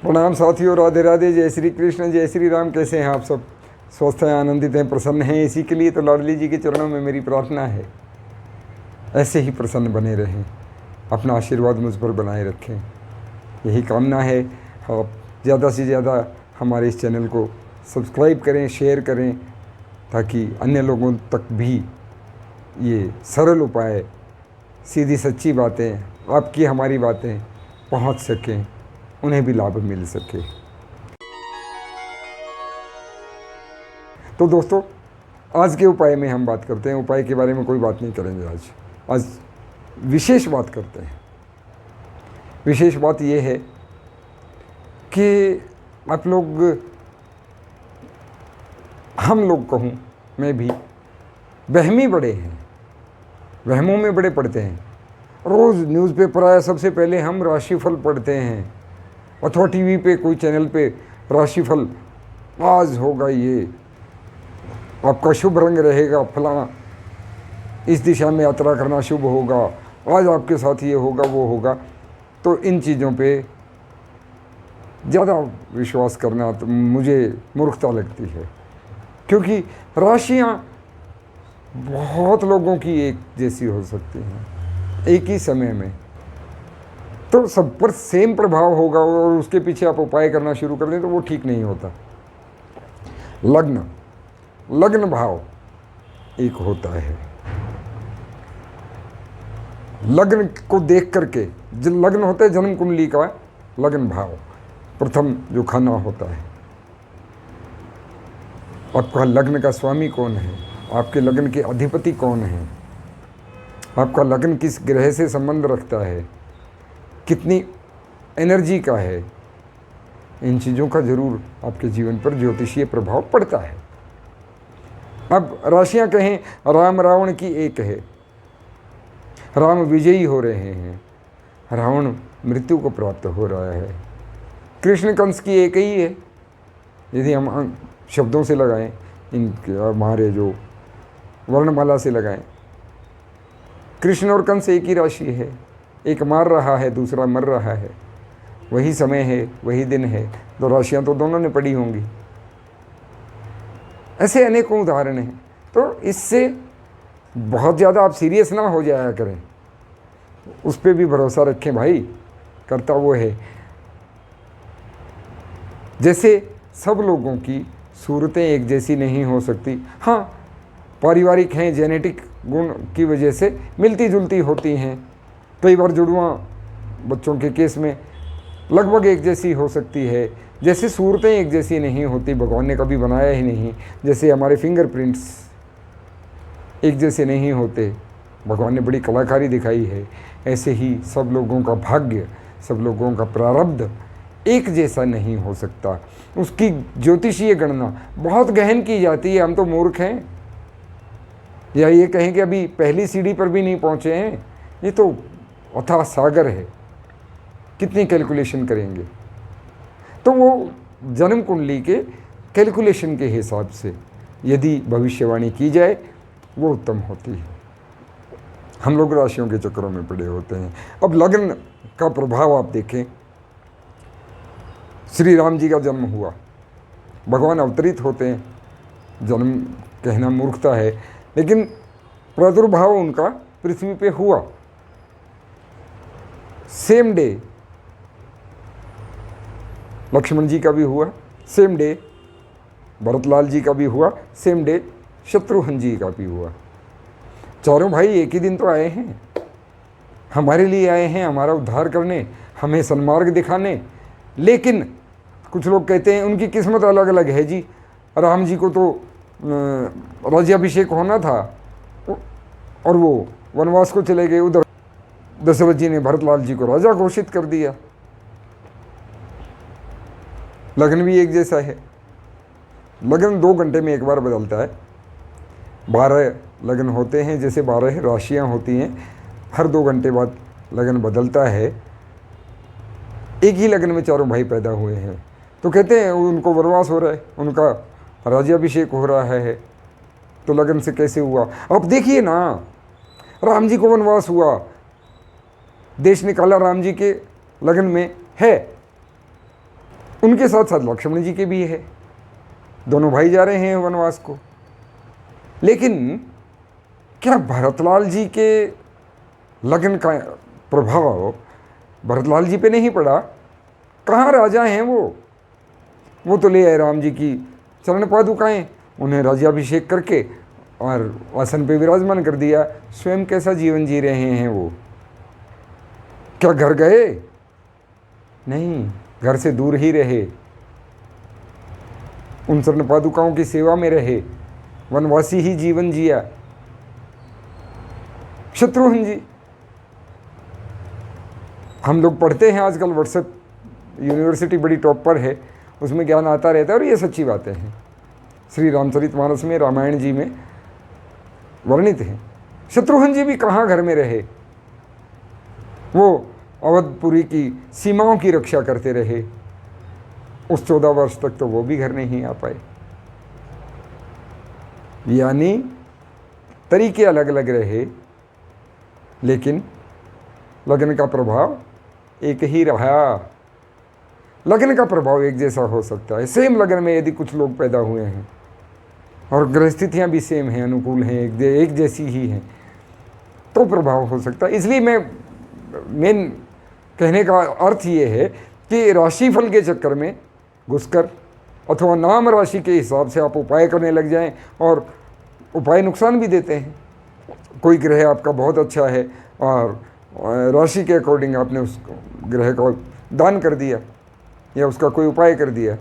प्रणाम साथियों, राधे राधे, जय श्री कृष्ण, जय श्री राम। कैसे हैं आप सब? स्वस्थ हैं, आनंदित हैं, प्रसन्न हैं। इसी के लिए तो लाडली जी के चरणों में मेरी प्रार्थना है, ऐसे ही प्रसन्न बने रहें, अपना आशीर्वाद मुझ पर बनाए रखें, यही कामना है। आप ज़्यादा से ज़्यादा हमारे इस चैनल को सब्सक्राइब करें, शेयर करें, ताकि अन्य लोगों तक भी ये सरल उपाय, सीधी सच्ची बातें, आपकी हमारी बातें पहुंच सकें, उन्हें भी लाभ मिल सके। तो दोस्तों, आज के उपाय में हम बात करते हैं। उपाय के बारे में कोई बात नहीं करेंगे आज विशेष बात करते हैं। विशेष बात यह है कि आप लोग, हम लोग कहूँ, मैं भी वहमी बड़े हैं, वहमों में बड़े पड़ते हैं। रोज़ न्यूज़पेपर आया, सबसे पहले हम राशिफल पढ़ते हैं, अथवा टीवी पे कोई चैनल पे राशिफल, आज होगा ये, आपका शुभ रंग रहेगा फलाना, इस दिशा में यात्रा करना शुभ होगा, आज आपके साथ ये होगा वो होगा। तो इन चीज़ों पे ज़्यादा विश्वास करना तो मुझे मूर्खता लगती है, क्योंकि राशियाँ बहुत लोगों की एक जैसी हो सकती हैं एक ही समय में, तो सब पर सेम प्रभाव होगा और उसके पीछे आप उपाय करना शुरू कर दें तो वो ठीक नहीं होता। लग्न भाव एक होता है, लग्न को देख करके, लग्न होता है जन्म कुंडली का लग्न भाव, प्रथम जो खाना होता है। आपका लग्न का स्वामी कौन है, आपके लग्न के अधिपति कौन है, आपका लग्न किस ग्रह से संबंध रखता है, कितनी एनर्जी का है, इन चीज़ों का जरूर आपके जीवन पर ज्योतिषीय प्रभाव पड़ता है। अब राशियां कहें, राम रावण की एक है, राम विजयी हो रहे हैं, रावण मृत्यु को प्राप्त हो रहा है। कृष्ण कंस की एक ही है, यदि हम शब्दों से लगाएं, इन हमारे जो वर्णमाला से लगाएं, कृष्ण और कंस एक ही राशि है, एक मार रहा है, दूसरा मर रहा है, वही समय है, वही दिन है, तो राशियां तो दोनों ने पड़ी होंगी। ऐसे अनेकों उदाहरण हैं। तो इससे बहुत ज़्यादा आप सीरियस ना हो जाया करें, उस पर भी भरोसा रखें भाई, करता वो है। जैसे सब लोगों की सूरतें एक जैसी नहीं हो सकती, हाँ पारिवारिक हैं, जेनेटिक गुण की वजह से मिलती जुलती होती हैं। कई बार जुड़वां बच्चों के केस में लगभग एक जैसी हो सकती है, जैसे सूरतें एक जैसी नहीं होती, भगवान ने कभी बनाया ही नहीं। जैसे हमारे फिंगरप्रिंट्स एक जैसे नहीं होते, भगवान ने बड़ी कलाकारी दिखाई है, ऐसे ही सब लोगों का भाग्य, सब लोगों का प्रारब्ध एक जैसा नहीं हो सकता। उसकी ज्योतिषीय गणना बहुत गहन की जाती है। हम तो मूर्ख हैं, या ये कहें कि अभी पहली सीढ़ी पर भी नहीं पहुँचे हैं। ये तो अथाह सागर है, कितनी कैलकुलेशन करेंगे। तो वो जन्म कुंडली के कैलकुलेशन के हिसाब से यदि भविष्यवाणी की जाए वो उत्तम होती है। हम लोग राशियों के चक्करों में पड़े होते हैं। अब लग्न का प्रभाव आप देखें, श्री राम जी का जन्म हुआ, भगवान अवतरित होते हैं, जन्म कहना मूर्खता है, लेकिन प्रादुर्भाव उनका पृथ्वी पे हुआ सेम डे। लक्ष्मण जी का भी हुआ सेम डे, भरतलाल जी का भी हुआ सेम डे, शत्रुघ्न जी का भी हुआ। चारों भाई एक ही दिन तो आए हैं, हमारे लिए आए हैं, हमारा उद्धार करने, हमें सन्मार्ग दिखाने। लेकिन कुछ लोग कहते हैं उनकी किस्मत अलग अलग है जी, राम जी को तो राज्याभिषेक होना था और वो वनवास को चले गए, उधर दशरथ जी ने भरतलाल जी को राजा घोषित कर दिया। लग्न भी एक जैसा है, लग्न 2 घंटे में एक बार बदलता है। 12 लग्न होते हैं, जैसे 12 राशियां होती हैं, हर 2 घंटे बाद लग्न बदलता है। एक ही लग्न में चारों भाई पैदा हुए हैं, तो कहते हैं उनको वनवास हो रहा है, उनका राज्याभिषेक हो रहा है, तो लग्न से कैसे हुआ? अब देखिए ना, राम जी को वनवास हुआ, देश निकाला राम जी के लगन में है, उनके साथ साथ लक्ष्मण जी के भी है, दोनों भाई जा रहे हैं वनवास को। लेकिन क्या भरतलाल जी के लगन का प्रभाव भरतलाल जी पे नहीं पड़ा? कहाँ राजा हैं वो तो ले आए राम जी की चरण पादुकाएं, उन्हें राज्याभिषेक करके और आसन पे विराजमान कर दिया। स्वयं कैसा जीवन जी रहे हैं वो? क्या घर गए? नहीं, घर से दूर ही रहे, उन चरण पादुकाओं की सेवा में रहे, वनवासी ही जीवन जिया। शत्रुघ्न जी, हम लोग पढ़ते हैं आजकल, व्हाट्सएप यूनिवर्सिटी बड़ी टॉप पर है, उसमें ज्ञान आता रहता है और ये सच्ची बातें हैं। श्री रामचरितमानस में, रामायण जी में वर्णित है। शत्रुघ्न जी भी कहाँ घर में रहे, वो अवधपुरी की सीमाओं की रक्षा करते रहे। उस 14 वर्ष तक तो वो भी घर नहीं आ पाए। यानी तरीके अलग अलग रहे, लेकिन लगन का प्रभाव एक ही रहा। लगन का प्रभाव एक जैसा हो सकता है। सेम लगन में यदि कुछ लोग पैदा हुए हैं और ग्रहस्थितियाँ भी सेम हैं, अनुकूल हैं, एक जैसी ही हैं, तो प्रभाव हो सकता है। इसलिए मैं मेन कहने का अर्थ ये है कि राशिफल के चक्कर में घुसकर अथवा नाम राशि के हिसाब से आप उपाय करने लग जाएं, और उपाय नुकसान भी देते हैं। कोई ग्रह आपका बहुत अच्छा है और राशि के अकॉर्डिंग आपने उस ग्रह को दान कर दिया या उसका कोई उपाय कर दिया,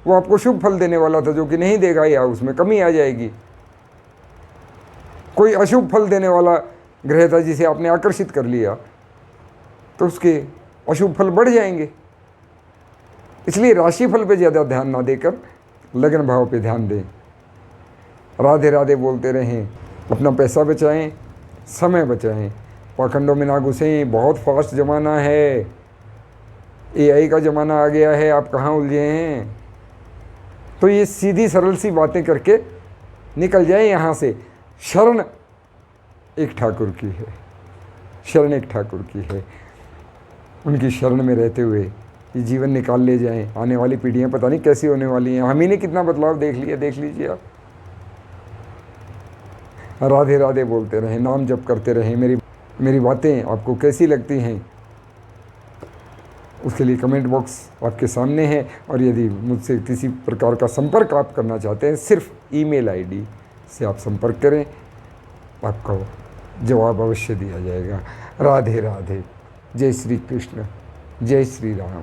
वो आपको शुभ फल देने वाला था, जो कि नहीं देगा या उसमें कमी आ जाएगी। कोई अशुभ फल देने वाला ग्रह था जिसे आपने आकर्षित कर लिया, तो उसके अशुभ फल बढ़ जाएंगे। इसलिए राशिफल पे ज़्यादा ध्यान ना देकर लगन भाव पे ध्यान दें। राधे राधे बोलते रहें, अपना पैसा बचाएं, समय बचाएं, पाखंडों में ना घुसें। बहुत फास्ट ज़माना है, AI का ज़माना आ गया है, आप कहाँ उलझे हैं? तो ये सीधी सरल सी बातें करके निकल जाए यहाँ से। शरण एक ठाकुर की है, शरण एक ठाकुर की है। उनकी शरण में रहते हुए ये जीवन निकाल ले जाएं। आने वाली पीढ़ियाँ पता नहीं कैसी होने वाली हैं। हम ही ने कितना बदलाव देख लिया, देख लीजिए आप। राधे राधे बोलते रहें, नाम जप करते रहें। मेरी बातें आपको कैसी लगती हैं, उसके लिए कमेंट बॉक्स आपके सामने है। और यदि मुझसे किसी प्रकार का संपर्क आप करना चाहते हैं, सिर्फ ईमेल ID से आप संपर्क करें, आपको जवाब अवश्य दिया जाएगा। राधे राधे। जय श्री कृष्ण, जय श्री राम।